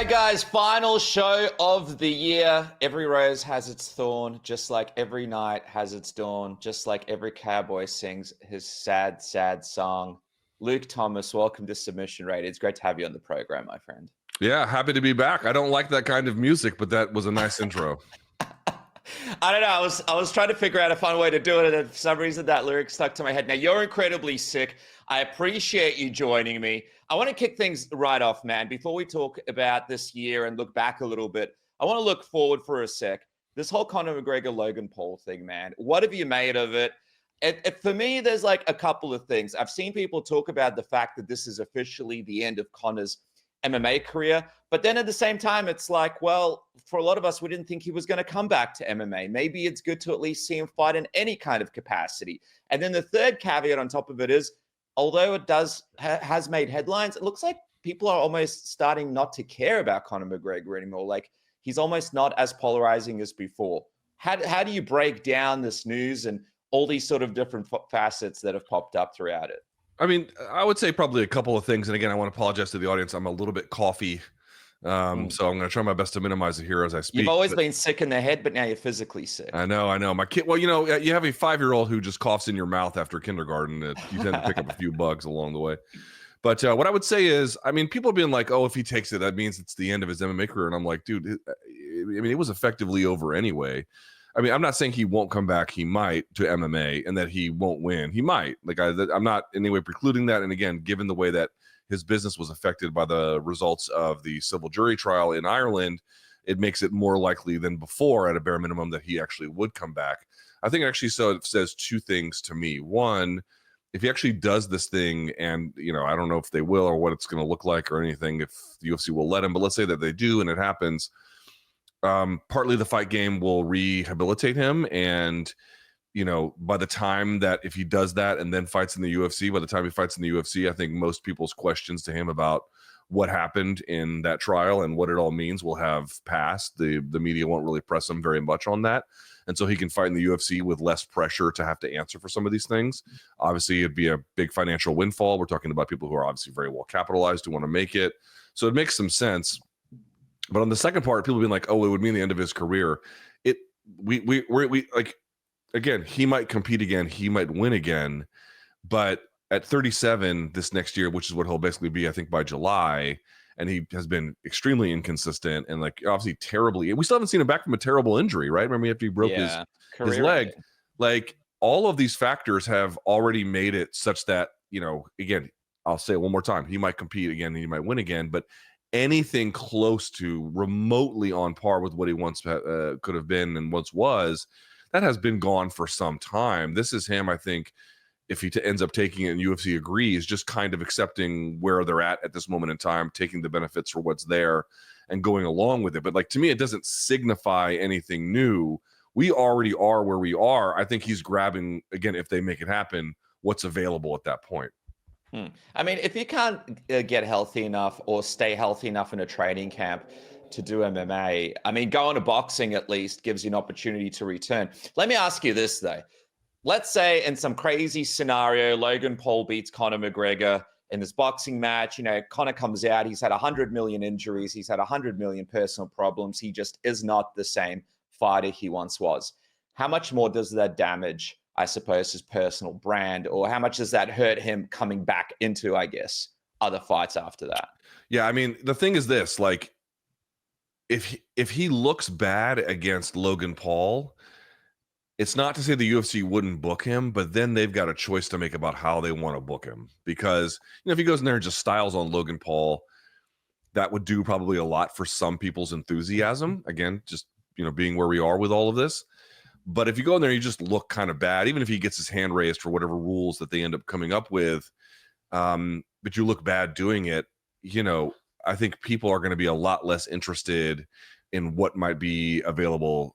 right, guys, final show of the year. Every rose has its thorn, just like every night has its dawn, just like every cowboy sings his sad, sad song. Luke Thomas, welcome to Submission Rate. It's great to have you on the program, my friend. Yeah, happy to be back. I don't like that kind of music, but that was a nice intro. I don't know. I was trying to figure out a fun way to do it, and for some reason that lyric stuck to my head. Now, you're incredibly sick. I appreciate you joining me. I want to kick things right off, man. Before we talk about this year and look back a little bit, I want to look forward for a sec. This whole Conor McGregor, Logan Paul thing, man. What have you made of it? For me, there's like a couple of things. I've seen people talk about the fact that this is officially the end of Conor's MMA career. But then at the same time, it's like, well, for a lot of us, we didn't think he was going to come back to MMA. Maybe it's good to at least see him fight in any kind of capacity. And then the third caveat on top of it is, although it has made headlines, it looks like people are almost starting not to care about Conor McGregor anymore. Like, he's almost not as polarizing as before. How do you break down this news and all these sort of different facets that have popped up throughout it? I mean, I would say probably a couple of things. And again, I want to apologize to the audience. I'm a little bit coughy. So I'm going to try my best to minimize it here as I speak. You've always been sick in the head, but now you're physically sick. I know. My kid, well, you know, you have a 5-year-old who just coughs in your mouth after kindergarten. You tend to pick up a few bugs along the way. But what I would say is, I mean, people have been like, oh, if he takes it, that means it's the end of his MMA career. And I'm like, dude, I mean, it was effectively over anyway. I mean, I'm not saying he won't come back. He might to MMA, and that he won't win. He might. Like, I'm not in any way precluding that. And again, given the way that his business was affected by the results of the civil jury trial in Ireland, it makes it more likely than before, at a bare minimum, that he actually would come back. I think actually, so it says two things to me. One, if he actually does this thing, and, you know, I don't know if they will or what it's going to look like or anything, if the UFC will let him, but let's say that they do and it happens. Partly the fight game will rehabilitate him, and, you know, by the time that, if he does that and then fights in the UFC, by the time he fights in the UFC, I think most people's questions to him about what happened in that trial and what it all means will have passed. The media won't really press him very much on that, and so he can fight in the UFC with less pressure to have to answer for some of these things. Obviously, it'd be a big financial windfall. We're talking about people who are obviously very well capitalized, who want to make it, so it makes some sense. But on the second part, people have been like, oh, it would mean the end of his career. We like, again, he might compete again, he might win again, but at 37 this next year, which is what he'll basically be, I think, by July, and he has been extremely inconsistent and, like, obviously terribly. We still haven't seen him back from a terrible injury, right? Remember, after he broke his leg. Like, all of these factors have already made it such that, you know, again, I'll say it one more time, he might compete again and he might win again, but anything close to remotely on par with what he once could have been and once was, that has been gone for some time. This is him, I think, if he ends up taking it and UFC agrees, just kind of accepting where they're at this moment in time, taking the benefits for what's there and going along with it. But, like, to me, it doesn't signify anything new. We already are where we are. I think he's grabbing, again, if they make it happen, what's available at that point. I mean, if you can't get healthy enough or stay healthy enough in a training camp to do MMA, I mean, going to boxing at least gives you an opportunity to return. Let me ask you this, though. Let's say in some crazy scenario, Logan Paul beats Conor McGregor in this boxing match. You know, Conor comes out, he's had 100 million injuries, he's had 100 million personal problems. He just is not the same fighter he once was. How much more does that damage, I suppose, his personal brand, or how much does that hurt him coming back into, I guess, other fights after that? Yeah, I mean, the thing is this, like, if he looks bad against Logan Paul, it's not to say the UFC wouldn't book him, but then they've got a choice to make about how they want to book him. Because, you know, if he goes in there and just styles on Logan Paul, that would do probably a lot for some people's enthusiasm. Again, just, you know, being where we are with all of this. But if you go in there, you just look kind of bad, even if he gets his hand raised for whatever rules that they end up coming up with, but you look bad doing it, you know, I think people are going to be a lot less interested in what might be available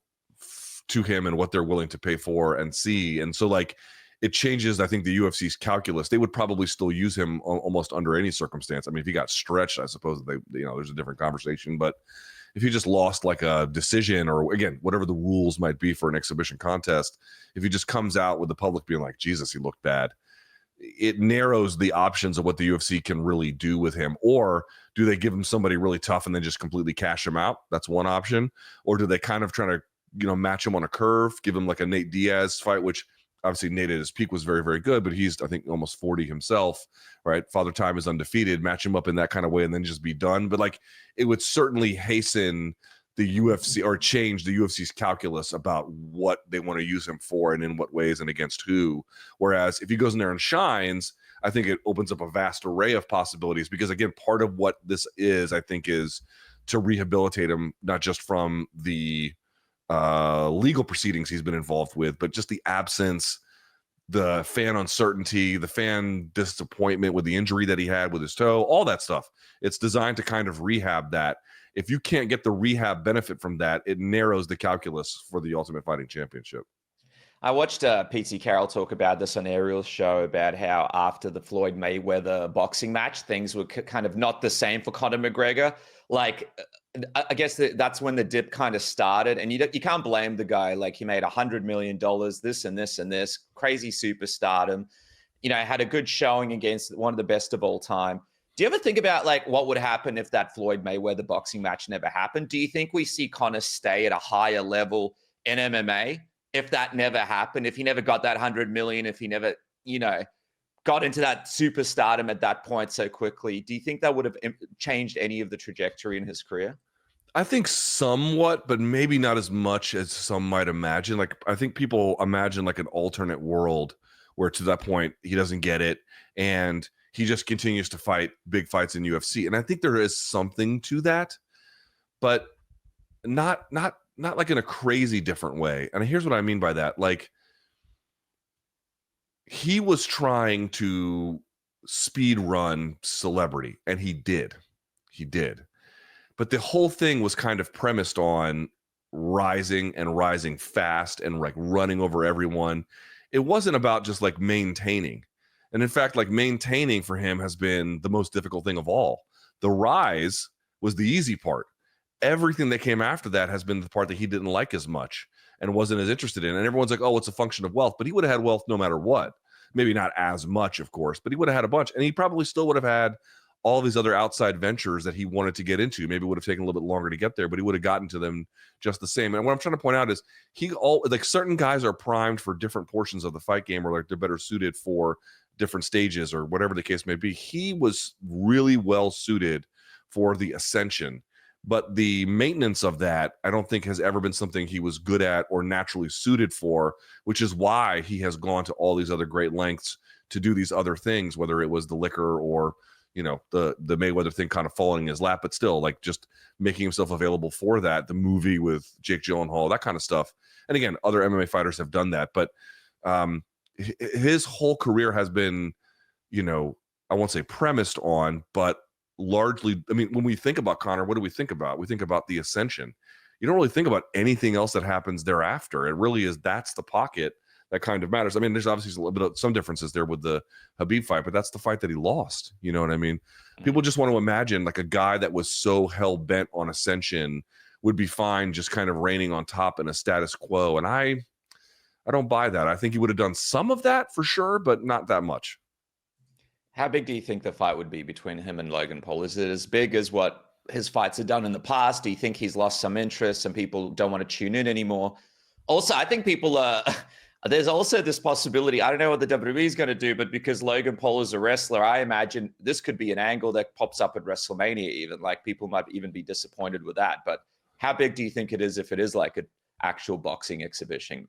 to him and what they're willing to pay for and see. And so, like, it changes, I think, the UFC's calculus. They would probably still use him almost under any circumstance. I mean, if he got stretched, I suppose they, you know, there's a different conversation, but if he just lost like a decision or, again, whatever the rules might be for an exhibition contest, if he just comes out with the public being like, Jesus, he looked bad, it narrows the options of what the UFC can really do with him. Or do they give him somebody really tough and then just completely cash him out? That's one option. Or do they kind of try to, match him on a curve, give him like a Nate Diaz fight, which obviously Nate at his peak was very, very good, but he's, I think, almost 40 himself, right? Father Time is undefeated. Match him up in that kind of way and then just be done. But like, it would certainly hasten the UFC or change the UFC's calculus about what they want to use him for and in what ways and against who. Whereas if he goes in there and shines, I think it opens up a vast array of possibilities, because again, part of what this is, I think, is to rehabilitate him, not just from the legal proceedings he's been involved with, but just the absence, the fan uncertainty, the fan disappointment with the injury that he had with his toe, all that stuff. It's designed to kind of rehab that. If you can't get the rehab benefit from that, it narrows the calculus for the Ultimate Fighting Championship. I watched Pete Carroll talk about this on Ariel's show, about how after the Floyd Mayweather boxing match, things were kind of not the same for Conor McGregor. Like, I guess that's when the dip kind of started, and you can't blame the guy. Like, he made $100 million, this and this and this, crazy superstardom. Had a good showing against one of the best of all time. Do you ever think about like what would happen if that Floyd Mayweather boxing match never happened? Do you think we see Conor stay at a higher level in MMA if that never happened? If he never got that 100 million, if he never, got into that superstardom at that point so quickly, do you think that would have changed any of the trajectory in his career? I think somewhat, but maybe not as much as some might imagine. Like, I think people imagine like an alternate world where to that point he doesn't get it and he just continues to fight big fights in UFC. And I think there is something to that, but not like in a crazy different way. And here's what I mean by that. Like, he was trying to speed run celebrity, and he did. But the whole thing was kind of premised on rising fast and like running over everyone. It wasn't about just like maintaining. And in fact, like, maintaining for him has been the most difficult thing of all. The rise was the easy part. Everything that came after that has been the part that he didn't like as much and wasn't as interested in. And everyone's like, oh, it's a function of wealth. But he would have had wealth no matter what. Maybe not as much, of course, but he would have had a bunch. And he probably still would have had all these other outside ventures that he wanted to get into. Maybe it would have taken a little bit longer to get there, but he would have gotten to them just the same. And what I'm trying to point out is certain guys are primed for different portions of the fight game, or like they're better suited for different stages or whatever the case may be. He was really well suited for the ascension, but the maintenance of that, I don't think has ever been something he was good at or naturally suited for, which is why he has gone to all these other great lengths to do these other things, whether it was the liquor or, the Mayweather thing kind of falling in his lap, but still like just making himself available for that, the movie with Jake Gyllenhaal, that kind of stuff. And again, other MMA fighters have done that, but his whole career has been, I won't say premised on, but largely, I mean, when we think about Conor, what do we think about? We think about the ascension. You don't really think about anything else that happens thereafter. It really is, that's the pocket that kind of matters. I mean, there's obviously a little bit of some differences there with the Khabib fight, but that's the fight that he lost. You know what I mean? People just want to imagine like a guy that was so hell bent on ascension would be fine just kind of reigning on top in a status quo. And I don't buy that. I think he would have done some of that for sure, but not that much. How big do you think the fight would be between him and Logan Paul? Is it as big as what his fights have done in the past? Do you think he's lost some interest and people don't want to tune in anymore? Also, I think people there's also this possibility, I don't know what the WWE is going to do, but because Logan Paul is a wrestler, I imagine this could be an angle that pops up at WrestleMania even. Like, people might even be disappointed with that. But how big do you think it is if it is like an actual boxing exhibition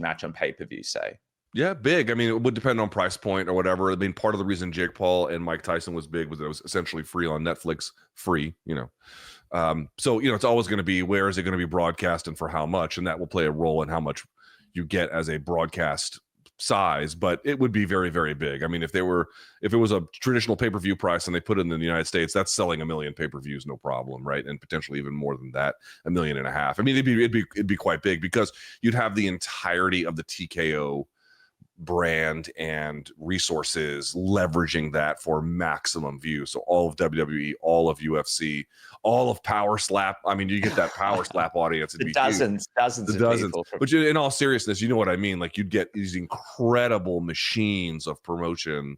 match on pay-per-view, say? Yeah, big. I mean, it would depend on price point or whatever. I mean, part of the reason Jake Paul and Mike Tyson was big was that it was essentially free on Netflix, free, So, it's always going to be, where is it going to be broadcast and for how much? And that will play a role in how much you get as a broadcast size, but it would be very, very big. I mean, if it was a traditional pay-per-view price and they put it in the United States, that's selling 1 million pay-per-views, no problem, right? And potentially even more than that, 1.5 million. I mean, it'd be quite big, because you'd have the entirety of the TKO brand and resources, leveraging that for maximum view. So all of WWE, all of UFC, all of Power Slap. I mean, you get that Power Slap audience. It'd be dozens huge. of Dozens. people. But in all seriousness, you know what I mean? Like, you'd get these incredible machines of promotion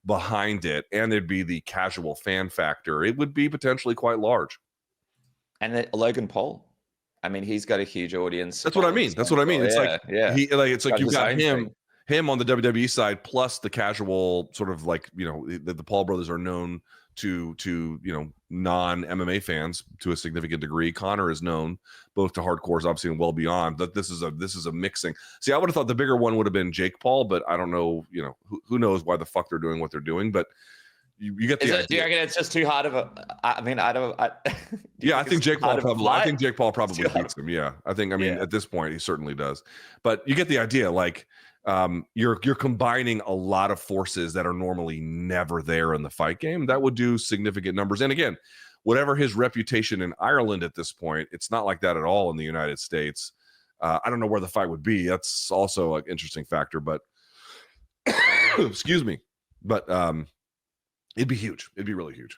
behind it, and there'd be the casual fan factor. It would be potentially quite large. And Logan Paul. I mean, he's got a huge audience. That's what I mean. That's what I mean. It's it's like you've got him on the WWE side, plus the casual sort of, like, you know, the Paul brothers are known to you know, non-MMA fans to a significant degree. Conor is known both to hardcores, obviously, and well beyond. But this is a mixing. See, I would have thought the bigger one would have been Jake Paul, but I don't know. You know, who knows why the fuck they're doing what they're doing, but. You get the idea. Do you reckon it's just too hard of a? I mean, I don't. Yeah, I think Jake Paul probably. I think Jake Paul probably beats him. Yeah, I think. I mean, at this point, he certainly does. But you get the idea. Like, you're combining a lot of forces that are normally never there in the fight game. That would do significant numbers. And again, whatever his reputation in Ireland at this point, it's not like that at all in the United States. I don't know where the fight would be. That's also an interesting factor. But excuse me. But it'd be huge. It'd be really huge.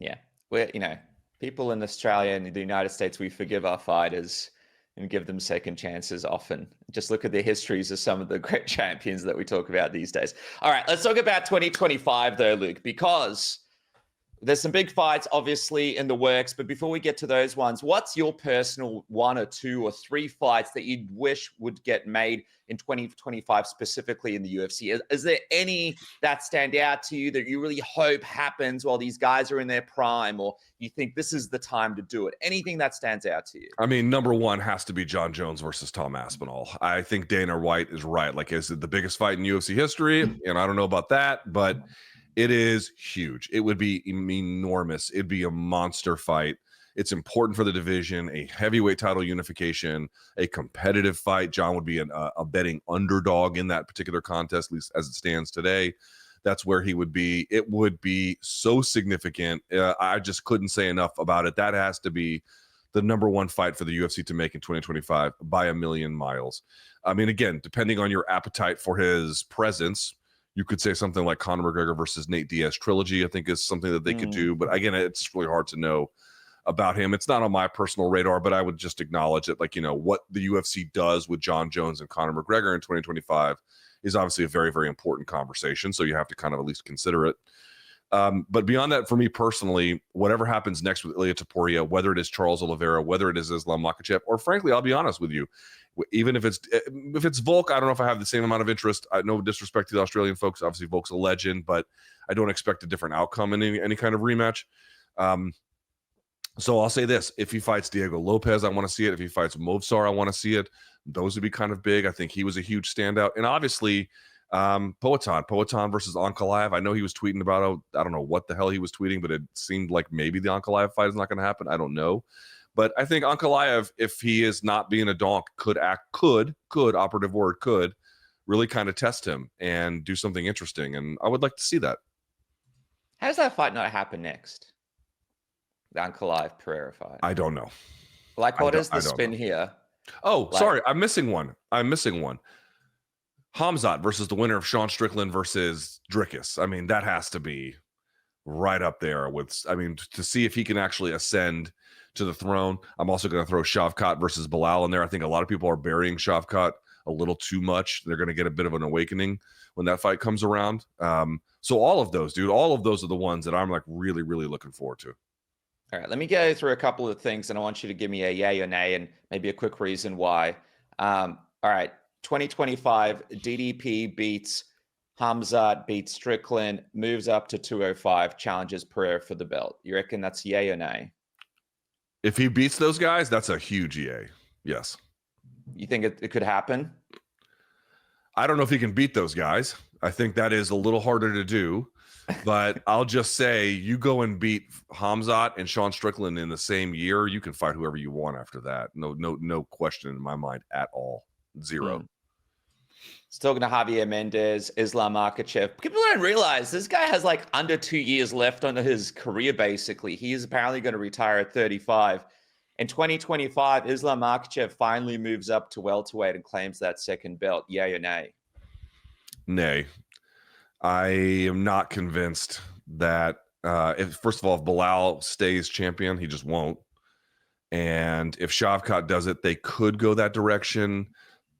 Yeah. We're, you know, people in Australia and the United States, we forgive our fighters and give them second chances often. Just look at the histories of some of the great champions that we talk about these days. All right, let's talk about 2025 though, Luke, because there's some big fights obviously in the works. But before we get to those ones, what's your personal 1 or 2 or 3 fights that you'd wish would get made in 2025, specifically in the UFC? Is there any that stand out to you that you really hope happens while these guys are in their prime, or you think this is the time to do it? Anything that stands out to you? I mean, number one has to be Jon Jones versus Tom Aspinall. I think Dana White is right. Like, is it the biggest fight in UFC history? And I don't know about that, but it is huge. It would be enormous. It'd be a monster fight. It's important for the division, a heavyweight title unification, a competitive fight. Jon would be a betting underdog in that particular contest, at least as it stands today. That's where he would be. It would be so significant. I just couldn't say enough about it. That has to be the number one fight for the UFC to make in 2025 by a million miles. I mean, again, depending on your appetite for his presence, you could say something like Conor McGregor versus Nate Diaz trilogy, I think, is something that they could do. But again, it's really hard to know about him. It's not on my personal radar, but I would just acknowledge that, like, you know, what the UFC does with Jon Jones and Conor McGregor in 2025 is obviously a very, very important conversation. So you have to kind of at least consider it. But beyond that, for me personally, whatever happens next with Ilia Topuria, whether it is Charles Oliveira, whether it is Islam Makhachev, or frankly, I'll be honest with you, even if it's Volk, I don't know if I have the same amount of interest. No disrespect to the Australian folks. Obviously, Volk's a legend, but I don't expect a different outcome in any kind of rematch. So I'll say this. If he fights Diego Lopes, I want to see it. If he fights Movsar, I want to see it. Those would be kind of big. I think he was a huge standout. And obviously, Poatan versus Ankalaev. I know he was tweeting about, I don't know what the hell he was tweeting, but it seemed like maybe the Ankalaev fight is not going to happen. I don't know. But I think Ankalaev, if he is not being a donk, could operative word, could really kind of test him and do something interesting. And I would like to see that. How does that fight not happen next? The Ankalaev Pereira fight. I don't know. Like, what is the spin here? Oh, like, sorry. I'm missing one. Khamzat versus the winner of Sean Strickland versus Dricus. I mean, that has to be right up there with, I mean, to see if he can actually ascend to the throne. I'm also going to throw Shavkat versus Bilal in there. I think a lot of people are burying Shavkat a little too much. They're going to get a bit of an awakening when that fight comes around. So all of those, dude, all of those are the ones that I'm like really, really looking forward to. All right, let me go through a couple of things, and I want you to give me a yay or nay and maybe a quick reason why. All right, 2025, DDP beats Khamzat, beats Strickland, moves up to 205, challenges Pereira for the belt. You reckon that's yay or nay? If he beats those guys, that's a huge yay. Yes. You think it could happen? I don't know if he can beat those guys. I think that is a little harder to do. But I'll just say, you go and beat Khamzat and Sean Strickland in the same year, you can fight whoever you want after that. No question in my mind at all. Zero. Still talking to Javier Mendez, Islam Makhachev. People don't realize this guy has like under 2 years left on his career, basically. He is apparently going to retire at 35. In 2025, Islam Makhachev finally moves up to welterweight and claims that second belt. Yay or nay? Nay, I am not convinced that if first of all, if Bilal stays champion, he just won't. And if Shavkat does it, they could go that direction.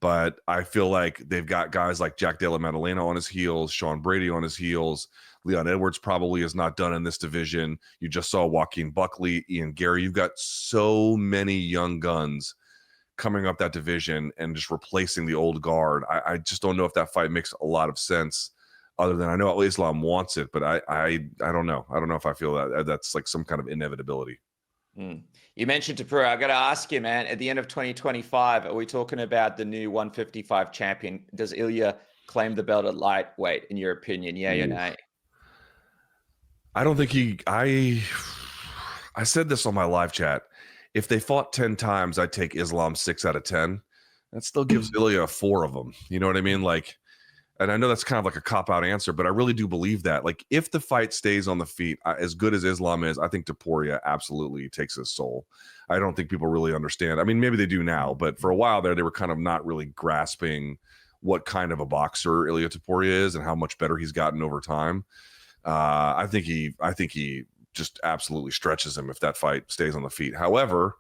But I feel like they've got guys like Jack Della Maddalena on his heels, Sean Brady on his heels. Leon Edwards probably is not done in this division. You just saw Joaquin Buckley, Ian Gary. You've got so many young guns coming up that division and just replacing the old guard. I just don't know if that fight makes a lot of sense. Other than I know Islam wants it, but I don't know. I don't know if I feel that that's like some kind of inevitability. You mentioned Topuria. I got to ask you, man, at the end of 2025, are we talking about the new 155 champion? Does Ilia claim the belt at lightweight, in your opinion? Yeah or nay? I don't think I said this on my live chat. If they fought 10 times, I'd take Islam 6 out of 10. That still gives Ilia 4 of them. You know what I mean? Like, and I know that's kind of like a cop-out answer, but I really do believe that. Like, if the fight stays on the feet, as good as Islam is, I think Topuria absolutely takes his soul. I don't think people really understand. I mean, maybe they do now, but for a while there, they were kind of not really grasping what kind of a boxer Ilia Topuria is and how much better he's gotten over time. I think he just absolutely stretches him if that fight stays on the feet. However,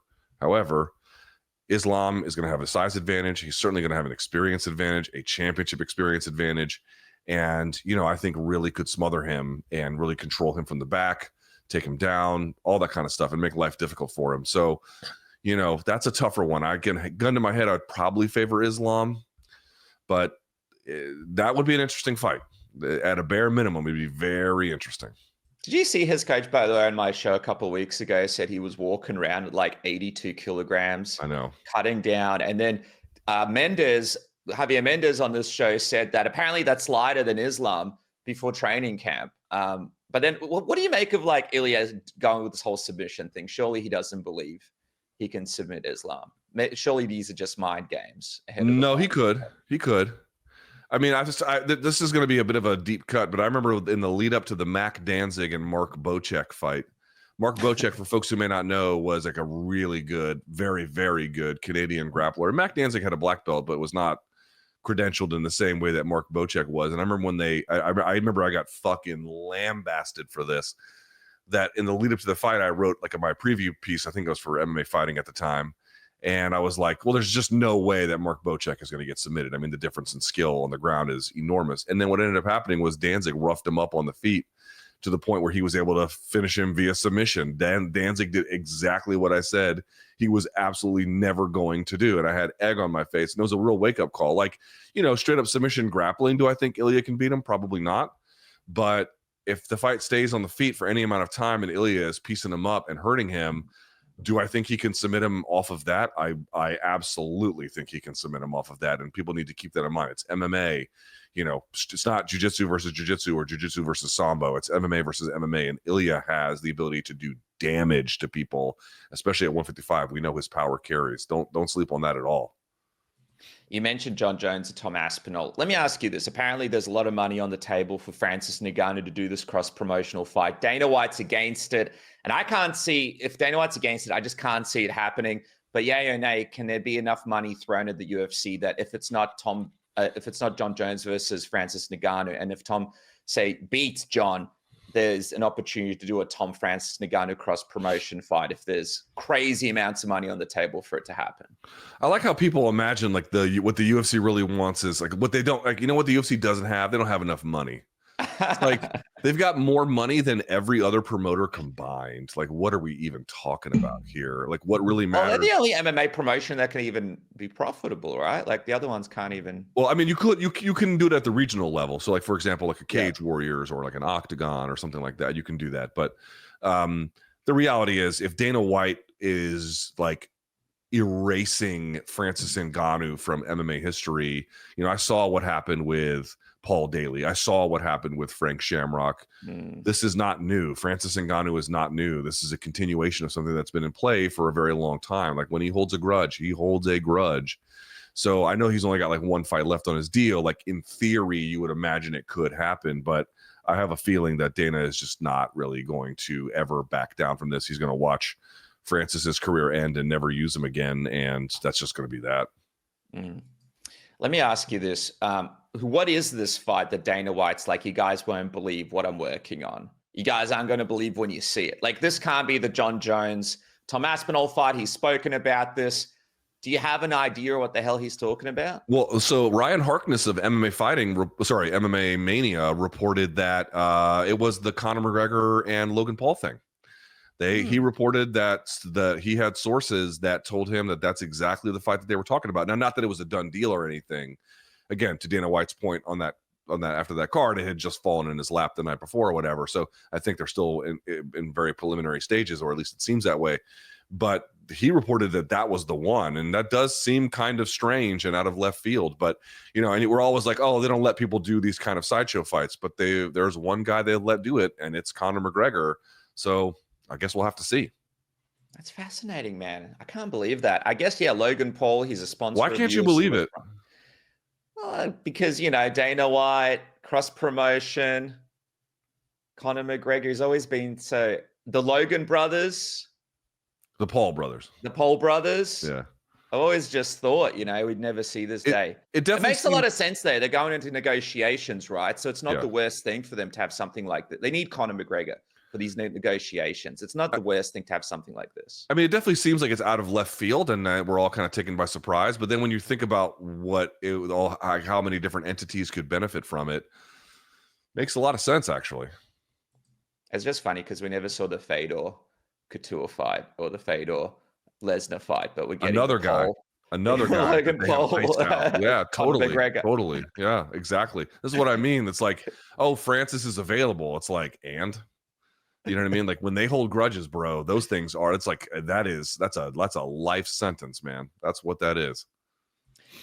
Islam is going to have a size advantage. He's certainly going to have an experience advantage, a championship experience advantage. And, you know, I think really could smother him and really control him from the back, take him down, all that kind of stuff, and make life difficult for him. So, you know, that's a tougher one. Gun to my head, I'd probably favor Islam, but that would be an interesting fight. At a bare minimum, it'd be very interesting. Did you see his coach, by the way, on my show a couple of weeks ago, said he was walking around at like 82 kilograms. I know. Cutting down. And then Javier Mendez on this show said that apparently that's lighter than Islam before training camp. But then what do you make of like Ilia going with this whole submission thing? Surely he doesn't believe he can submit Islam. Surely these are just mind games. No, he could. He could. I mean, this is going to be a bit of a deep cut, but I remember in the lead up to the Mac Danzig and Mark Bocek fight. Mark Bocek, for folks who may not know, was like a really good, very, very good Canadian grappler. And Mac Danzig had a black belt, but was not credentialed in the same way that Mark Bocek was. And I remember when I remember I got fucking lambasted for this. That in the lead up to the fight, I wrote like my preview piece. I think it was for MMA Fighting at the time. And I was like, well, there's just no way that Mark Bocek is going to get submitted. I mean, the difference in skill on the ground is enormous. And then what ended up happening was Danzig roughed him up on the feet to the point where he was able to finish him via submission. Danzig did exactly what I said he was absolutely never going to do. And I had egg on my face. And it was a real wake-up call. Like, you know, straight up submission grappling. Do I think Ilia can beat him? Probably not. But if the fight stays on the feet for any amount of time and Ilia is piecing him up and hurting him, do I think he can submit him off of that? I absolutely think he can submit him off of that. And people need to keep that in mind. It's MMA. You know, it's not jiu-jitsu versus jiu-jitsu or jiu-jitsu versus sambo. It's MMA versus MMA. And Ilia has the ability to do damage to people, especially at 155. We know his power carries. Don't sleep on that at all. You mentioned Jon Jones and Tom Aspinall. Let me ask you this. Apparently, there's a lot of money on the table for Francis Ngannou to do this cross-promotional fight. Dana White's against it. And I can't see, if Dana White's against it, I just can't see it happening. But yay or nay, can there be enough money thrown at the UFC that if it's not Jon Jones versus Francis Ngannou, and if Tom, say, beats Jon, there's an opportunity to do a Tom Francis Ngannou cross-promotion fight if there's crazy amounts of money on the table for it to happen? I like how people imagine like what the UFC really wants is like what they don't like. You know what the UFC doesn't have? They don't have enough money. It's like they've got more money than every other promoter combined. Like, what are we even talking about here? Like, what really matters? Well, they're the only MMA promotion that can even be profitable, right? Like the other ones can't even. Well, I mean, you can do it at the regional level. So, like for example, like a Cage Warriors or like an Octagon or something like that. You can do that. But the reality is, if Dana White is like erasing Francis Ngannou from MMA history, you know, I saw what happened with Paul Daly. I saw what happened with Frank Shamrock. This is not new. Francis Ngannou is not new. This is a continuation of something that's been in play for a very long time. Like when he holds a grudge, he holds a grudge. So I know he's only got like one fight left on his deal. Like in theory, you would imagine it could happen, but I have a feeling that Dana is just not really going to ever back down from this. He's going to watch Francis's career end and never use him again. And that's just going to be that. Let me ask you this. what is this fight that Dana White's like, you guys won't believe what I'm working on. You guys aren't going to believe when you see it. Like, this can't be the Jon Jones, Tom Aspinall fight. He's spoken about this. Do you have an idea what the hell he's talking about? Well, so Ryan Harkness of MMA Mania reported that it was the Conor McGregor and Logan Paul thing. He reported that he had sources that told him that that's exactly the fight that they were talking about. Now, not that it was a done deal or anything. Again, to Dana White's point on that after that card, it had just fallen in his lap the night before or whatever. So I think they're still in very preliminary stages, or at least it seems that way. But he reported that that was the one, and that does seem kind of strange and out of left field. But and we're always like, oh, they don't let people do these kind of sideshow fights, but there's one guy they let do it, and it's Conor McGregor. So I guess we'll have to see. That's fascinating, man. I can't believe that. I guess, Logan Paul, he's a sponsor. Why can't you believe it? Because, Dana White, cross promotion, Conor McGregor, he's always been so. The Logan brothers. The Paul brothers. Yeah. I've always just thought, we'd never see this day. It definitely makes a lot of sense there. They're going into negotiations, right? So it's not the worst thing for them to have something like that. They need Conor McGregor for these negotiations. It's not the worst thing to have something like this. I mean, it definitely seems like it's out of left field, and we're all kind of taken by surprise. But then when you think about how many different entities could benefit from it, makes a lot of sense, actually. It's just funny because we never saw the Fedor Couture fight or the Fedor Lesnar fight, but we're getting another guy. Logan Paul. Yeah, totally. Yeah, exactly. This is what I mean. It's like, oh, Francis is available. It's like, and you know what I mean? Like, when they hold grudges, bro, those things are. It's like that's a life sentence, man. That's what that is.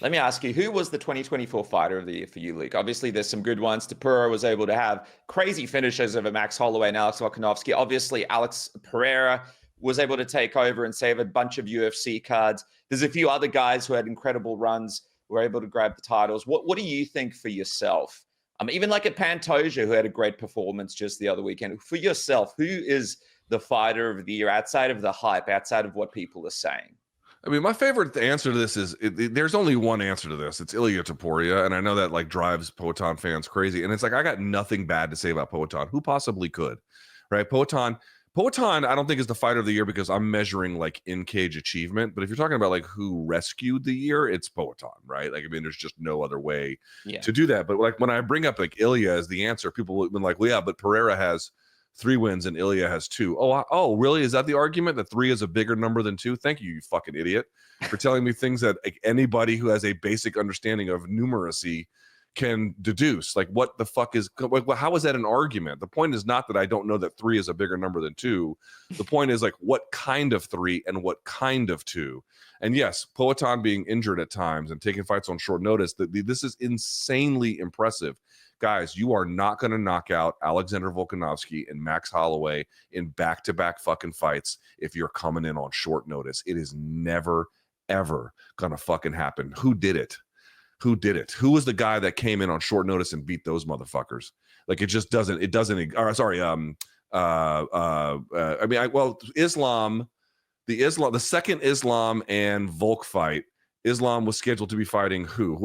Let me ask you, who was the 2024 fighter of the year for you, Luke? Obviously, there's some good ones. Topuria was able to have crazy finishes over Max Holloway and Alex Volkanovski. Obviously, Alex Pereira was able to take over and save a bunch of UFC cards. There's a few other guys who had incredible runs, who were able to grab the titles. What do you think for yourself? Even like a Pantoja, who had a great performance just the other weekend. For yourself, who is the fighter of the year outside of the hype, outside of what people are saying? I mean, my favorite answer to this is there's only one answer to this. It's Ilia Topuria, and I know that drives Poatan fans crazy. And it's like, I got nothing bad to say about Poatan. Who possibly could, right? Poatan, I don't think is the fighter of the year because I'm measuring in-cage achievement. But if you're talking about who rescued the year, it's Poatan, right? I mean, there's just no other way to do that. But when I bring up Ilia as the answer, people have been like, well, yeah, but Pereira has 3 wins and Ilia has 2. Oh, really? Is that the argument, that 3 is a bigger number than 2? Thank you, you fucking idiot, for telling me things that anybody who has a basic understanding of numeracy can deduce. What the fuck is, how is that an argument? The point is not that I don't know that 3 is a bigger number than 2. The point is what kind of 3 and what kind of 2. And yes, Poatan being injured at times and taking fights on short notice, this is insanely impressive. Guys, you are not going to knock out Alexander Volkanovski and Max Holloway in back-to-back fucking fights if you're coming in on short notice. It is never, ever going to fucking happen. Who did it? Who was the guy that came in on short notice and beat those motherfuckers? It just doesn't, Islam, the second Islam and Volk fight, Islam was scheduled to be fighting who?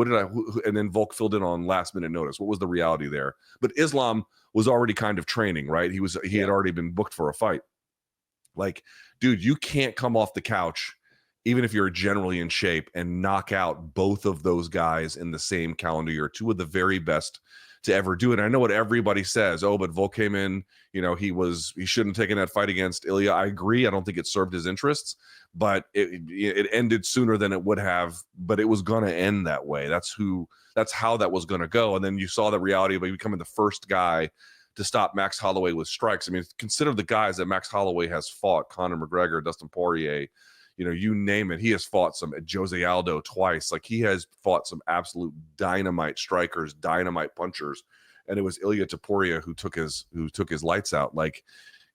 And then Volk filled in on last minute notice. What was the reality there? But Islam was already kind of training, right? He had already been booked for a fight. Dude, you can't come off the couch, even if you're generally in shape, and knock out both of those guys in the same calendar year. 2 of the very best to ever do it. I know what everybody says. Oh, but Volk came in, he shouldn't have taken that fight against Ilia. I agree. I don't think it served his interests, but it ended sooner than it would have, but it was going to end that way. That's how that was going to go. And then you saw the reality of becoming the first guy to stop Max Holloway with strikes. I mean, consider the guys that Max Holloway has fought: Conor McGregor, Dustin Poirier, you name it. He has fought some Jose Aldo twice. He has fought some absolute dynamite strikers, dynamite punchers. And it was Ilia Topuria who took his lights out.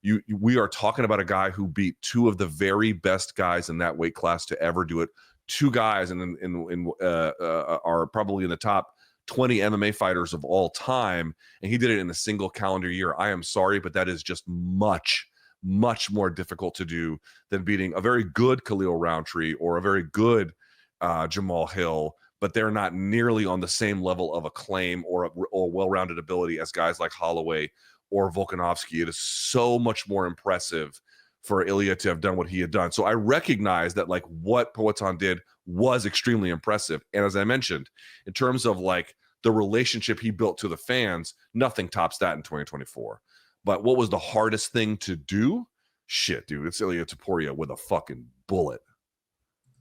We are talking about a guy who beat 2 of the very best guys in that weight class to ever do it. 2 guys are probably in the top 20 MMA fighters of all time. And he did it in a single calendar year. I am sorry, but that is just much more difficult to do than beating a very good Khalil Roundtree or a very good Jamal Hill. but they're not nearly on the same level of acclaim or well-rounded ability as guys like Holloway or Volkanovski. It is so much more impressive for Ilia to have done what he had done. So I recognize that like what Poatan did was extremely impressive. And as I mentioned, in terms of like the relationship he built to the fans, nothing tops that in 2024. But what was the hardest thing to do? Shit, dude, it's Ilia Topuria with a fucking bullet.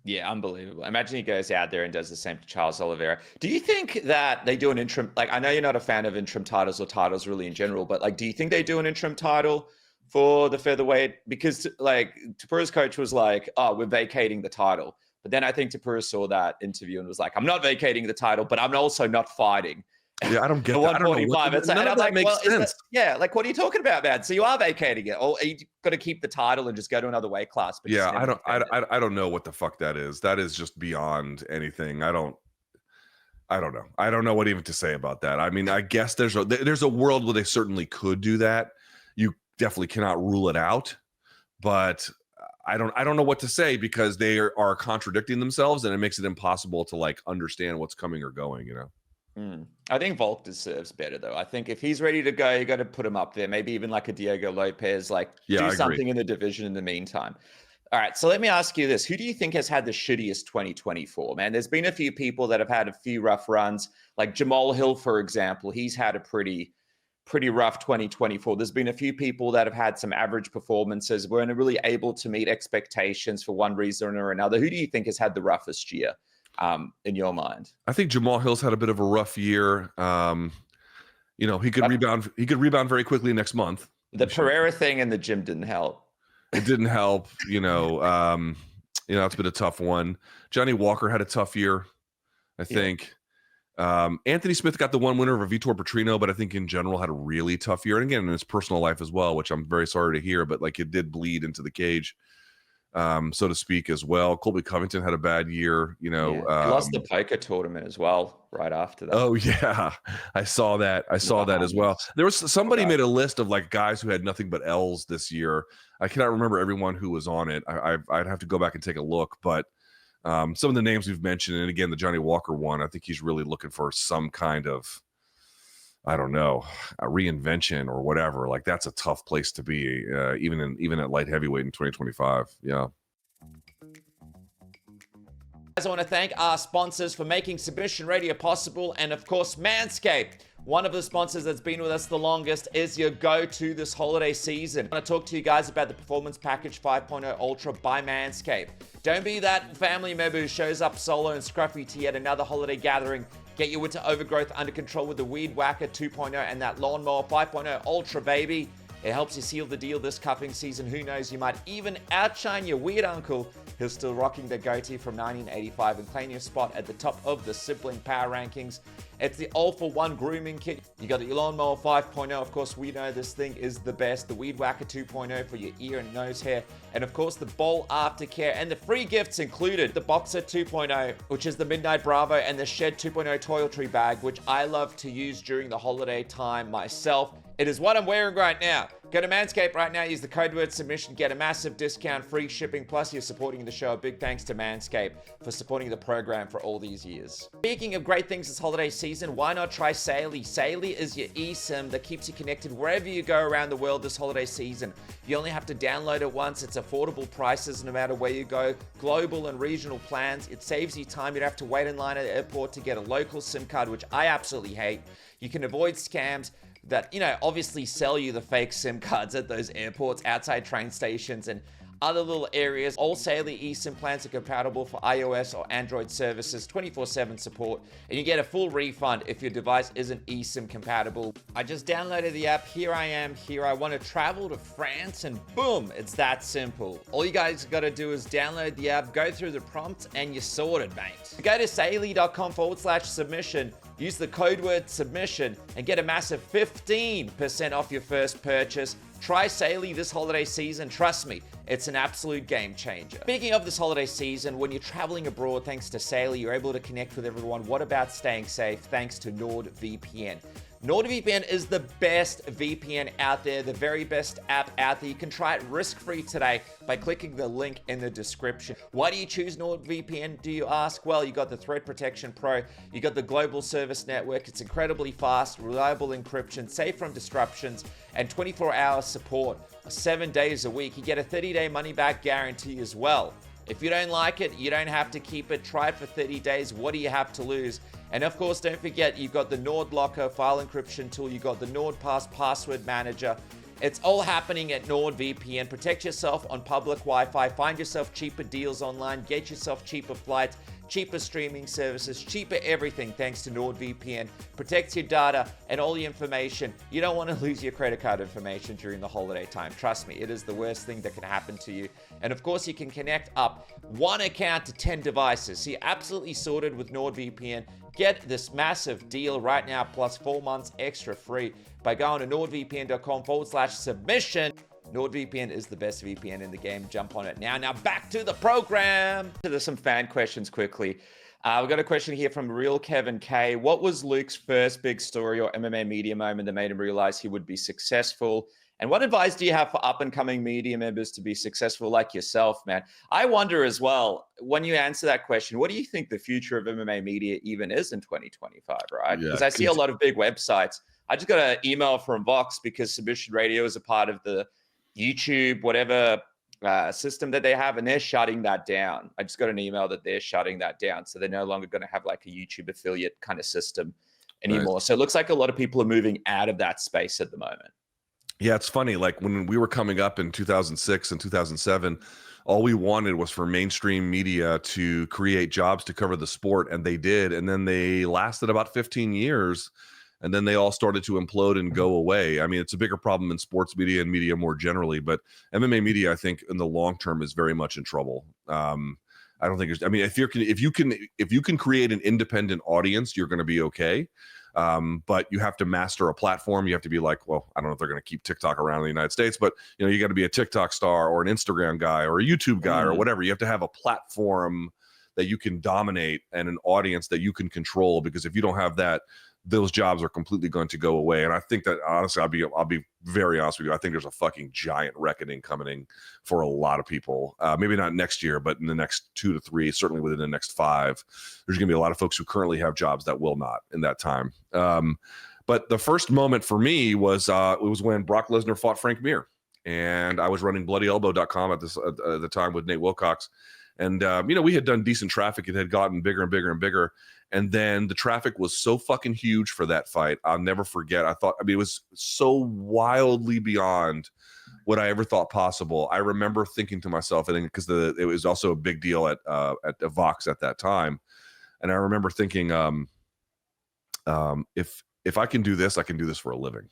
Yeah, unbelievable. Imagine he goes out there and does the same to Charles Oliveira. Do you think that they do an interim? Like, I know you're not a fan of interim titles or titles really in general, but like, do you think they do an interim title for the featherweight? Because like Topuria's coach was like, oh, we're vacating the title. But then I think Topuria saw that interview and was like, I'm not vacating the title, but I'm also not fighting. Yeah, I don't get that. 145. None of that makes sense. Yeah, like what are you talking about, man? So you are vacating it, or are you going to keep the title and just go to another weight class? But yeah, I don't know what the fuck that is. That is just beyond anything. I don't know. I don't know what even to say about that. I mean, I guess there's a world where they certainly could do that. You definitely cannot rule it out, but I don't know what to say because they are contradicting themselves, and it makes it impossible to like understand what's coming or going. You know. I think Volk deserves better, though. I think if he's ready to go, you got to put him up there. Maybe even like a Diego Lopes, like do something in the division in the meantime. All right, so let me ask you this. Who do you think has had the shittiest 2024, man? There's been a few people that have had a few rough runs, like Jamal Hill, for example. He's had a pretty rough 2024. There's been a few people that have had some average performances, weren't really able to meet expectations for one reason or another. Who do you think has had the roughest year? In your mind? I think Jamal Hill's had a bit of a rough year. You know, he could rebound. He could rebound very quickly next month. The Pereira thing in the gym didn't help. It didn't help. It's been a tough one. Johnny Walker had a tough year, I think. Anthony Smith got the one winner of Vitor Petrino, but I think in general had a really tough year. And again, in his personal life as well, which I'm very sorry to hear, but like it did bleed into the cage. So to speak, as well. Colby Covington had a bad year, he lost the poker tournament as well right after that. Oh yeah, I saw that. That as well. There was somebody made a list of like guys who had nothing but L's this year. I cannot remember everyone who was on it. I'd have to go back and take a look, but some of the names we've mentioned, and again the Johnny Walker one, I think he's really looking for some kind of, I don't know, a reinvention or whatever. Like that's a tough place to be, even at light heavyweight in 2025. Yeah. I want to thank our sponsors for making Submission Radio possible, and of course, Manscaped. One of the sponsors that's been with us the longest is your go-to this holiday season. I want to talk to you guys about the Performance Package 5.0 Ultra by Manscaped. Don't be that family member who shows up solo and scruffy to yet another holiday gathering. Get your winter overgrowth under control with the Weed Whacker 2.0 and that Lawnmower 5.0 Ultra, baby. It helps you seal the deal this cuffing season. Who knows, you might even outshine your weird uncle who's still rocking the goatee from 1985 and claim your spot at the top of the sibling power rankings. It's the all-for-one grooming kit. You got the Lawnmower 5.0. Of course, we know this thing is the best. The Weed Whacker 2.0 for your ear and nose hair. And of course, the Bowl Aftercare. And the free gifts included the Boxer 2.0, which is the Midnight Bravo, and the Shed 2.0 toiletry bag, which I love to use during the holiday time myself. It is what I'm wearing right now. Go to Manscaped right now, use the code word submission, get a massive discount, free shipping, plus you're supporting the show. A big thanks to Manscaped for supporting the program for all these years. Speaking of great things this holiday season, why not try SAILY? SAILY is your eSIM that keeps you connected wherever you go around the world this holiday season. You only have to download it once. It's affordable prices no matter where you go. Global and regional plans. It saves you time. You don't have to wait in line at the airport to get a local SIM card, which I absolutely hate. You can avoid scams that, obviously sell you the fake SIM cards at those airports, outside train stations, and other little areas. All SAILY eSIM plans are compatible for iOS or Android services, 24/7 support, and you get a full refund if your device isn't eSIM compatible. I just downloaded the app. Here I am. Here I want to travel to France, and boom, it's that simple. All you guys got to do is download the app, go through the prompts, and you're sorted, mate. Go to saily.com/submission. Use the code word submission and get a massive 15% off your first purchase. Try SAILY this holiday season. Trust me, it's an absolute game changer. Speaking of this holiday season, when you're traveling abroad, thanks to SAILY, you're able to connect with everyone. What about staying safe? Thanks to NORDVPN. NordVPN is the best VPN out there, the very best app out there. You can try it risk-free today by clicking the link in the description. Why do you choose NordVPN, do you ask? Well, you got the Threat Protection Pro, you got the global service network, it's incredibly fast, reliable encryption, safe from disruptions, and 24-hour support, 7 days a week. You get a 30-day money-back guarantee as well. If you don't like it, you don't have to keep it. Try it for 30 days. What do you have to lose? And of course, don't forget, you've got the Nord Locker file encryption tool. You've got the NordPass password manager. It's all happening at NordVPN. Protect yourself on public Wi-Fi. Find yourself cheaper deals online. Get yourself cheaper flights, cheaper streaming services, cheaper everything thanks to NordVPN. Protects your data and all your information. You don't want to lose your credit card information during the holiday time. Trust me, it is the worst thing that can happen to you. And of course, you can connect up one account to 10 devices. So you're absolutely sorted with NordVPN. Get this massive deal right now, plus 4 months extra free by going to nordvpn.com/submission. NordVPN is the best VPN in the game. Jump on it now. Now back to the program. There's some fan questions quickly. We've got a question here from Real Kevin K. What was Luke's first big story or MMA media moment that made him realize he would be successful? And what advice do you have for up-and-coming media members to be successful like yourself, man? I wonder as well, when you answer that question, what do you think the future of MMA media even is in 2025, right? Because I see a lot of big websites. I just got an email from Vox because Submission Radio is a part of the YouTube, whatever system that they have, and they're shutting that down. I just got an email that they're shutting that down. So they're no longer going to have like a YouTube affiliate kind of system anymore. Right. So it looks like a lot of people are moving out of that space at the moment. Yeah, it's funny. Like when we were coming up in 2006 and 2007, all we wanted was for mainstream media to create jobs to cover the sport, and they did. And then they lasted about 15 years, and then they all started to implode and go away. I mean, it's a bigger problem in sports media and media more generally, but MMA media, I think, in the long term, is very much in trouble. I don't think there's. I mean, if you can create an independent audience, you're going to be okay. But you have to master a platform. You have to be like, well, I don't know if they're going to keep TikTok around in the United States, but you got to be a TikTok star or an Instagram guy or a YouTube guy or whatever. You have to have a platform that you can dominate and an audience that you can control, because if you don't have that, those jobs are completely going to go away. And I think that, honestly, I'll be very honest with you. I think there's a fucking giant reckoning coming for a lot of people. Maybe not next year, but in the next 2 to 3, certainly within the next 5, there's going to be a lot of folks who currently have jobs that will not in that time. But the first moment for me was it was when Brock Lesnar fought Frank Mir, and I was running BloodyElbow.com at the time with Nate Wilcox. And, we had done decent traffic. It had gotten bigger and bigger and bigger. And then the traffic was so fucking huge for that fight. I'll never forget. It was so wildly beyond what I ever thought possible. I remember thinking to myself, I think because it was also a big deal at Vox at that time. And I remember thinking, if I can do this, I can do this for a living.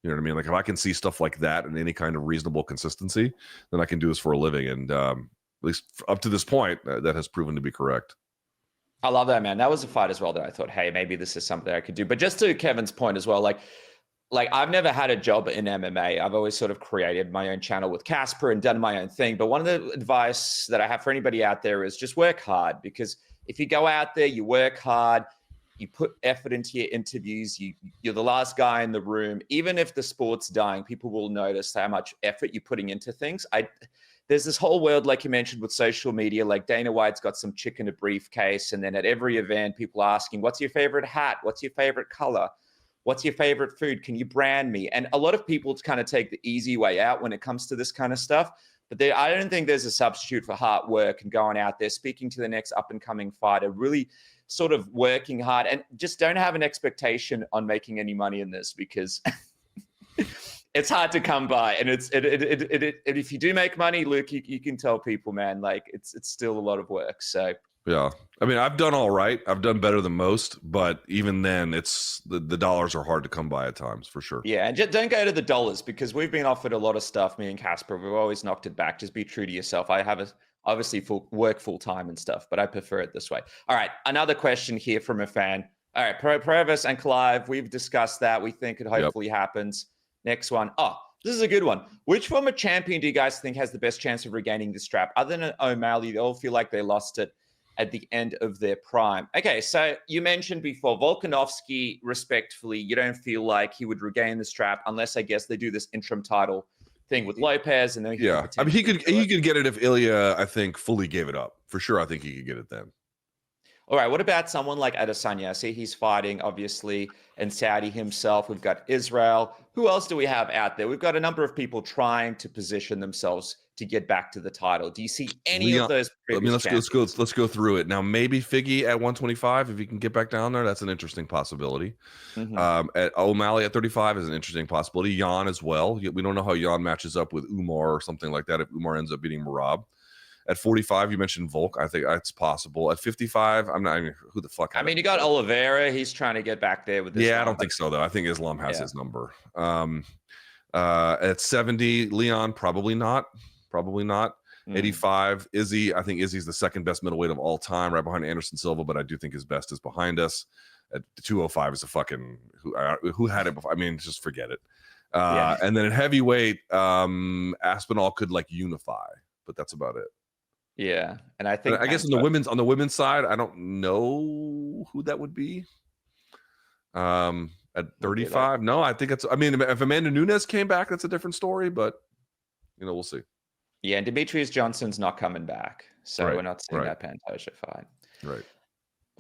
You know what I mean? Like if I can see stuff like that in any kind of reasonable consistency, then I can do this for a living. And at least up to this point, that has proven to be correct. I love that, man. That was a fight as well that I thought, hey, maybe this is something I could do. But just to Kevin's point as well, like I've never had a job in MMA. I've always sort of created my own channel with Casper and done my own thing. But one of the advice that I have for anybody out there is just work hard, because if you go out there, you work hard, you put effort into your interviews, you're the last guy in the room. Even if the sport's dying, people will notice how much effort you're putting into things. There's this whole world, like you mentioned, with social media, like Dana White's got some chick in a briefcase. And then at every event, people asking, what's your favorite hat? What's your favorite color? What's your favorite food? Can you brand me? And a lot of people kind of take the easy way out when it comes to this kind of stuff. But I don't think there's a substitute for hard work and going out there, speaking to the next up and coming fighter, really sort of working hard, and just don't have an expectation on making any money in this, because it's hard to come by. And if you do make money, Luke, you can tell people, man, like it's still a lot of work. So yeah, I mean, I've done all right. I've done better than most, but even then, it's the dollars are hard to come by at times, for sure. Yeah, and just don't go to the dollars, because we've been offered a lot of stuff, me and Casper. We've always knocked it back. Just be true to yourself. I have obviously work full time and stuff, but I prefer it this way. All right, another question here from a fan. All right, Provis and Clive, we've discussed that. We think it hopefully happens. Next one. Oh, this is a good one. Which former champion do you guys think has the best chance of regaining the strap? Other than O'Malley, they all feel like they lost it. at the end of their prime. Okay, so you mentioned before, Volkanovski, respectfully, you don't feel like he would regain the strap unless, I guess, they do this interim title thing with Lopes, and then yeah, I mean, he could get it if Ilia, I think, fully gave it up. For sure, I think he could get it then. All right, what about someone like Adesanya? See, he's fighting, obviously, and Saudi himself. We've got Israel. Who else do we have out there? We've got a number of people trying to position themselves to get back to the title. Do you see any of those previous champions? Let's go through it. Now, maybe Figgy at 125, if he can get back down there, that's an interesting possibility. At O'Malley at 35 is an interesting possibility. Jan as well. We don't know how Jan matches up with Umar or something like that if Umar ends up beating Merab. At 45, you mentioned Volk. I think that's possible. At 55, I'm not. I mean, who the fuck? I mean, you got Oliveira. He's trying to get back there with this. Yeah, I don't think so though. I think Islam has his number. At 70, Leon probably not. 85, Izzy. I think Izzy's the second best middleweight of all time, right behind Anderson Silva. But I do think his best is behind us. At 205 is a fucking who had it before. I mean, just forget it. And then at heavyweight, Aspinall could like unify, but that's about it. Yeah, and I think I guess on the women's side, I don't know who that would be. At 35, no, I think it's. I mean, if Amanda Nunes came back, that's a different story. But we'll see. Yeah, and Demetrius Johnson's not coming back, so we're not seeing that Pantoja fight. Right.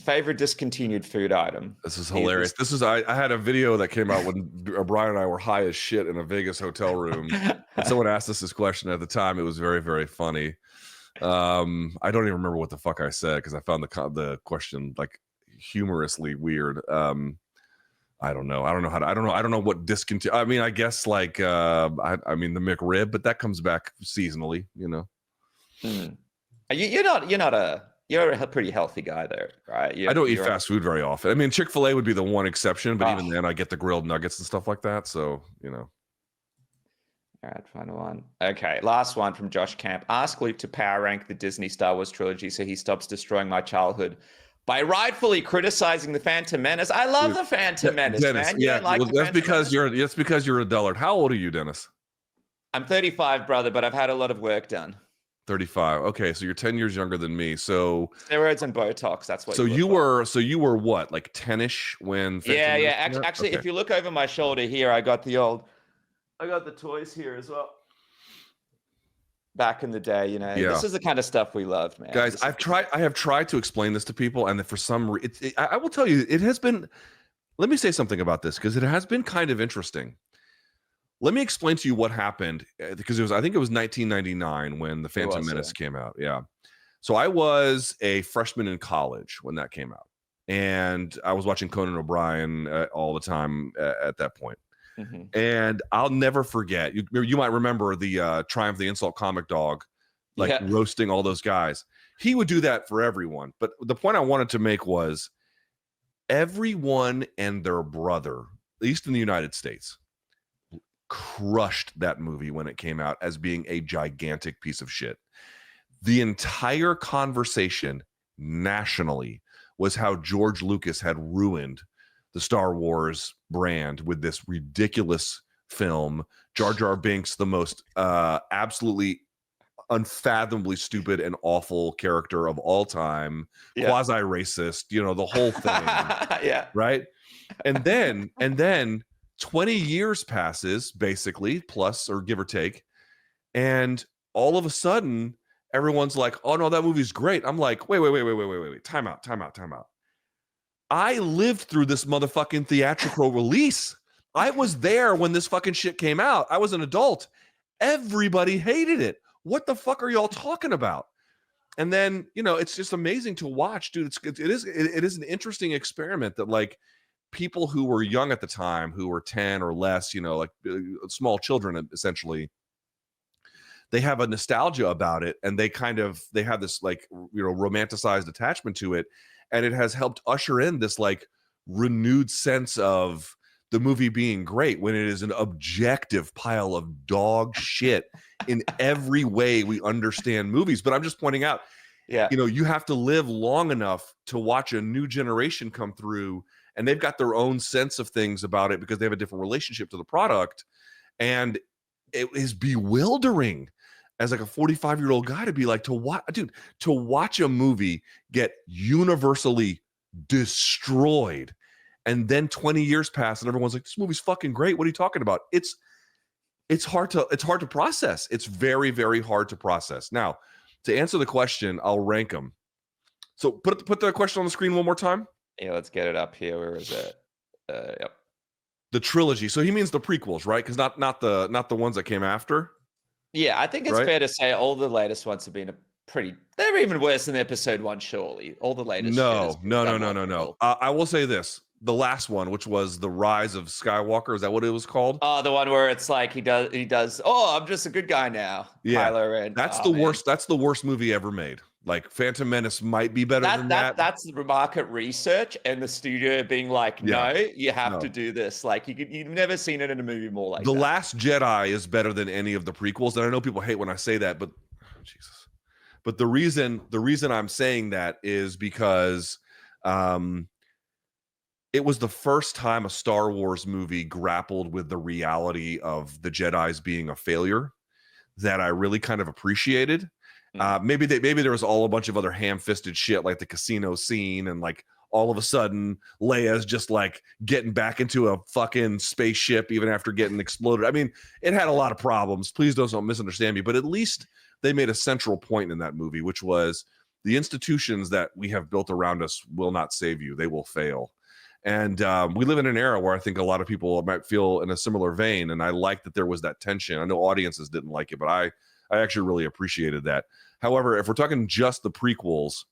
Favorite discontinued food item? This is hilarious. I had a video that came out when Brian and I were high as shit in a Vegas hotel room, and someone asked us this question at the time. It was very, very funny. I don't even remember what the fuck I said because I found the question like humorously weird. I don't know. I don't know what discontinue. I mean, I guess like I mean the McRib, but that comes back seasonally, You're a pretty healthy guy there, right? I don't eat fast food very often. I mean, Chick-fil-A would be the one exception, but even then I get the grilled nuggets and stuff like that. So, All right, final one. Okay, last one from Josh Camp. Ask Luke to power rank the Disney Star Wars trilogy so he stops destroying my childhood by rightfully criticizing the Phantom Menace. I love the Phantom Menace, Dennis, man. That's because you're a dullard. How old are you, Dennis? I'm 35, brother, but I've had a lot of work done. 35. Okay, so you're 10 years younger than me. So steroids and Botox. That's what. So you were what, like 10ish when? Phantom Actually, if you look over my shoulder here, I got the toys here as well. Back in the day, this is the kind of stuff we loved, man. Guys, I have tried to explain this to people, and for some reason, I will tell you, it has been. Let me say something about this because it has been kind of interesting. Let me explain to you what happened because I think it was 1999 when the Phantom Menace came out. Yeah, so I was a freshman in college when that came out, and I was watching Conan O'Brien all the time at that point. And I'll never forget. You might remember the Triumph the Insult comic dog, roasting all those guys. He would do that for everyone. But the point I wanted to make was everyone and their brother, at least in the United States, crushed that movie when it came out as being a gigantic piece of shit. The entire conversation nationally was how George Lucas had ruined the Star Wars brand with this ridiculous film. Jar Jar Binks, the most absolutely unfathomably stupid and awful character of all time, quasi-racist, the whole thing. Right. And then 20 years passes, basically, plus or give or take, and all of a sudden everyone's like, oh no, that movie's great. I'm like, wait, time out. I lived through this motherfucking theatrical release. I was there when this fucking shit came out. I was an adult. Everybody hated it. What the fuck are y'all talking about? And then, it's just amazing to watch, dude. It is an interesting experiment that like people who were young at the time, who were 10 or less, like small children, essentially, they have a nostalgia about it. And they have this like, romanticized attachment to it. And it has helped usher in this like renewed sense of the movie being great when it is an objective pile of dog shit in every way we understand movies. But I'm just pointing out, you have to live long enough to watch a new generation come through, and they've got their own sense of things about it because they have a different relationship to the product. And it is bewildering. as like a 45-year-old guy to be like, to watch a movie get universally destroyed, and then 20 years pass and everyone's like, this movie's fucking great. What are you talking about? It's hard to process. It's very, very hard to process. Now, to answer the question, I'll rank them. So put the question on the screen one more time. Yeah, let's get it up here. Where is it? Yep. The trilogy. So he means the prequels, right? Because not the ones that came after. Yeah, I think it's fair to say all the latest ones have been they're even worse than episode 1, surely. All the latest. No. I will say this. The last one, which was The Rise of Skywalker, is that what it was called? Oh, the one where it's like he does, oh, I'm just a good guy now. Yeah. Kylo Ren. That's the worst. That's the worst movie ever made. Like Phantom Menace might be better than that. That's the market research and the studio being like, no, you have to do this. Like you've never seen it in a movie more like The that. Last Jedi is better than any of the prequels. And I know people hate when I say that, but Jesus. But the reason I'm saying that is because it was the first time a Star Wars movie grappled with the reality of the Jedis being a failure that I really kind of appreciated. Maybe there was a bunch of other ham-fisted shit like the casino scene, and like all of a sudden Leia's just like getting back into a fucking spaceship even after getting exploded. I mean, it had a lot of problems. Please don't misunderstand me, but at least they made a central point in that movie, which was the institutions that we have built around us will not save you. They will fail. And we live in an era where I think a lot of people might feel in a similar vein. And I like that there was that tension. I know audiences didn't like it, but I actually really appreciated that. However, if we're talking just the prequels,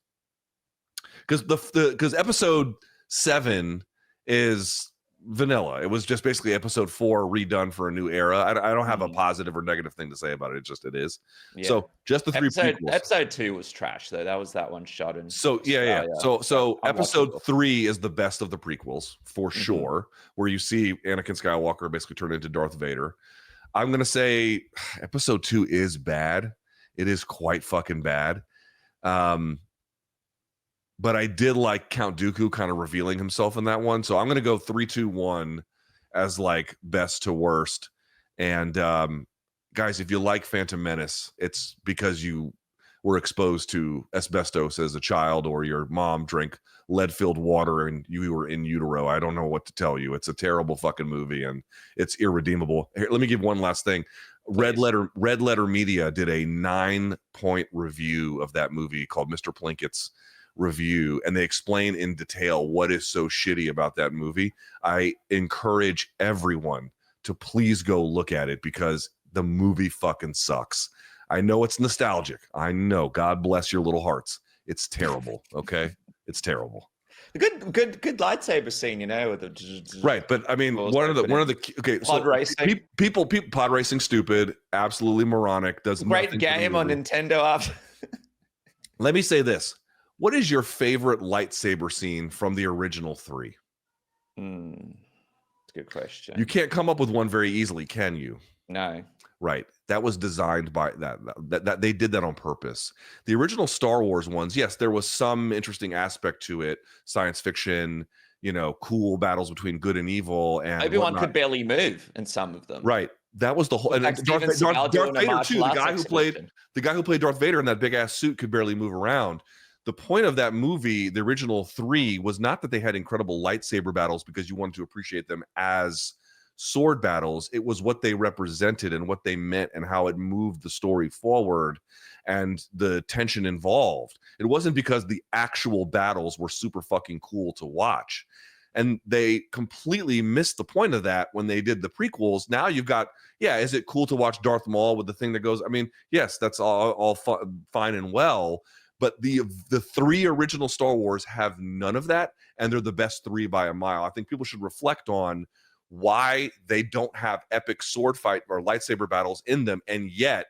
because episode 7 is vanilla. It was just basically episode 4 redone for a new era. I don't have a positive or negative thing to say about it. It is. Yeah. So just the three prequels. Episode 2 was trash though. That was that one shot in. So yeah. So episode 3 is the best of the prequels for sure, where you see Anakin Skywalker basically turn into Darth Vader. I'm gonna say episode 2 is bad. It is quite fucking bad. But I did like Count Dooku kind of revealing himself in that one. So I'm going to go 3, 2, 1 as like best to worst. And guys, if you like Phantom Menace, it's because you were exposed to asbestos as a child, or your mom drank lead-filled water and you were in utero. I don't know what to tell you. It's a terrible fucking movie and it's irredeemable. Here, let me give one last thing. Red Letter Media did a 9-point review of that movie called Mr. Plinkett's Review, and they explain in detail what is so shitty about that movie. I encourage everyone to please go look at it because the movie fucking sucks. I know it's nostalgic. I know. God bless your little hearts. It's terrible. Okay, it's terrible. Good lightsaber scene, you know, with the right. But I mean, one of the okay. Pod racing. People pod racing stupid, absolutely moronic. Does great game on Nintendo after. Let me say this. What is your favorite lightsaber scene from the original 3? That's a good question. You can't come up with one very easily, can you? No. Right. That was designed by that they did that on purpose. The original Star Wars ones, yes, there was some interesting aspect to it, science fiction, you know, cool battles between good and evil, and Obi-Wan could barely move in some of them. Right. That was the whole. And Darth Vader too. The guy who played Darth Vader in that big ass suit could barely move around. The point of that movie, the original 3, was not that they had incredible lightsaber battles because you wanted to appreciate them as sword battles. It was what they represented and what they meant and how it moved the story forward and the tension involved. It wasn't because the actual battles were super fucking cool to watch. And they completely missed the point of that when they did the prequels. Now you've got, is it cool to watch Darth Maul with the thing that goes? I mean, yes, that's all fine and well. But the 3 original Star Wars have none of that, and they're the best 3 by a mile. I think people should reflect on why they don't have epic sword fight or lightsaber battles in them, and yet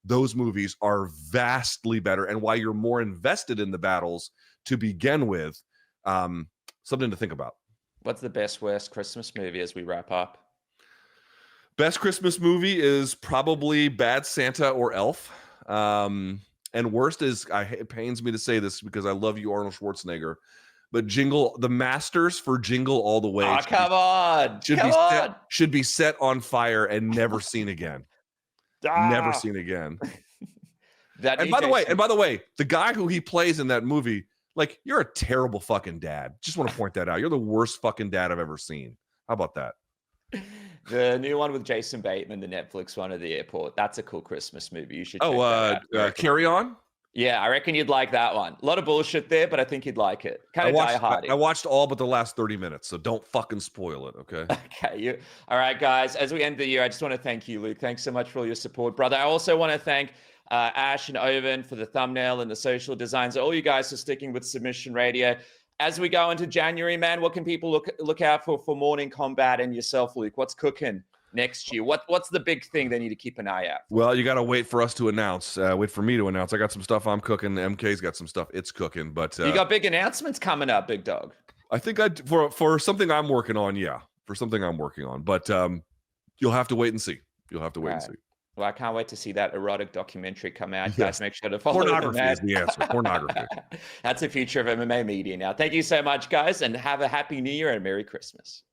those movies are vastly better, and why you're more invested in the battles to begin with. Something to think about. What's the best, worst Christmas movie as we wrap up? Best Christmas movie is probably Bad Santa or Elf. And worst is, it pains me to say this because I love you, Arnold Schwarzenegger, but the masters for Jingle All the Way. Oh, come on. Should be set on fire and never seen again. Never seen again. And by the way, the guy who he plays in that movie, like, you're a terrible fucking dad. Just want to point that out. You're the worst fucking dad I've ever seen. How about that? The new one with Jason Bateman, the Netflix one at the airport. That's a cool Christmas movie. You should. Carry On. Yeah, I reckon you'd like that one. A lot of bullshit there, but I think you'd like it. Kind of die-hardy. I watched all but the last 30 minutes, so don't fucking spoil it, okay? Okay. All right, guys. As we end the year, I just want to thank you, Luke. Thanks so much for all your support, brother. I also want to thank Ash and Owen for the thumbnail and the social designs. All you guys are sticking with Submission Radio. As we go into January, man, what can people look out for Morning Combat and yourself, Luke? What's cooking next year? What's the big thing they need to keep an eye out for? Well, you got to wait for us to announce. Wait for me to announce. I got some stuff I'm cooking. MK's got some stuff it's cooking. But you got big announcements coming up, big dog. I think for something I'm working on. Yeah, for something I'm working on. But you'll have to wait and see. You'll have to wait and see. Well, I can't wait to see that erotic documentary come out. Yes. Guys, make sure to follow Pornography is the answer. Pornography. That's the future of MMA media now. Thank you so much, guys, and have a happy new year and Merry Christmas.